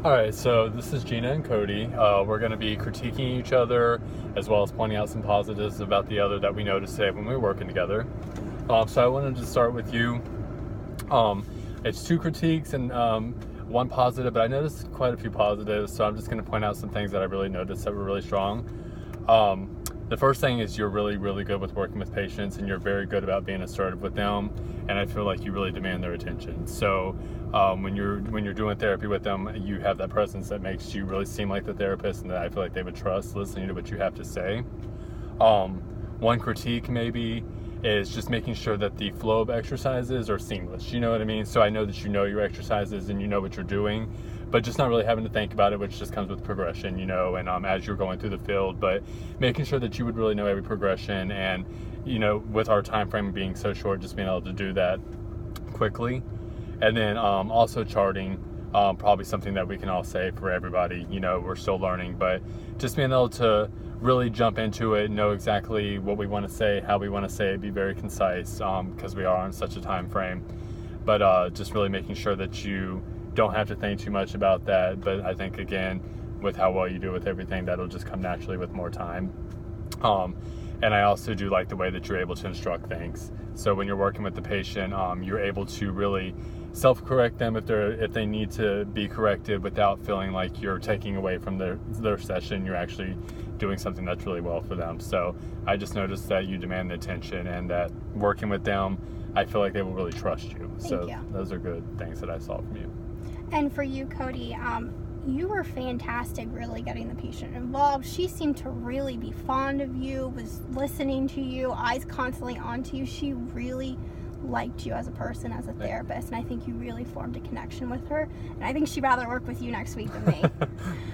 All right, so this is Gina and Cody. We're going to be critiquing each other as well as pointing out some positives about the other that we noticed today when we were working together. So I wanted to start with you. It's two critiques and one positive, but I noticed quite a few positives, so I'm just going to point out some things that I really noticed that were really strong. The first thing is you're really, really good with working with patients, and you're very good about being assertive with them, and I feel like you really demand their attention. So when you're doing therapy with them, you have that presence that makes you really seem like the therapist, and that I feel like they would trust listening to what you have to say. One critique maybe is just making sure that the flow of exercises are seamless. You know what I mean? So I know that you know your exercises and you know what you're doing, but just not really having to think about it, which just comes with progression, and as you're going through the field, but making sure that you would really know every progression, and with our time frame being so short, just being able to do that quickly. And then also charting, probably something that we can all say for everybody. We're still learning, but just being able to really jump into it, know exactly what we want to say, how we want to say it, be very concise, because we are on such a time frame. But just really making sure that you don't have to think too much about that. But I think, again, with how well you do with everything, that'll just come naturally with more time. And I also do like the way that you're able to instruct things. So when you're working with the patient, you're able to really self-correct them if they need to be corrected without feeling like you're taking away from their session. You're actually doing something that's really well for them. So I just noticed that you demand the attention, and that working with them, I feel like they will really trust you. Thank you. Those are good things that I saw from you. And for you, Cody, you were fantastic really getting the patient involved. She seemed to really be fond of you, was listening to you, eyes constantly onto you. She really liked you as a person, as a therapist, and I think you really formed a connection with her, and I think she'd rather work with you next week than me.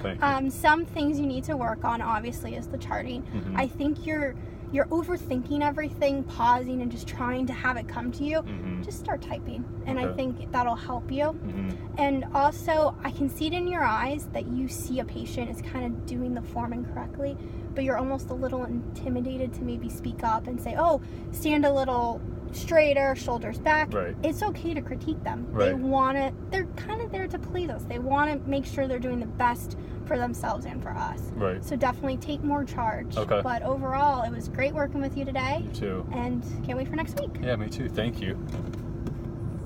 Thank you. Some things you need to work on, obviously, is the charting. Mm-hmm. I think you're overthinking everything, pausing and just trying to have it come to you. Mm-hmm. Just start typing, and Okay. I think that'll help you. Mm-hmm. And also, I can see it in your eyes that you see a patient is kind of doing the form incorrectly, but you're almost a little intimidated to maybe speak up and say, oh, stand a little straighter, shoulders back. Right. It's okay to critique them. Right. They're kind of there to please us. They want to make sure they're doing the best for themselves and for us. Right. So definitely take more charge. Okay. But overall, it was great working with you today. You too. And can't wait for next week. Yeah, me too. Thank you.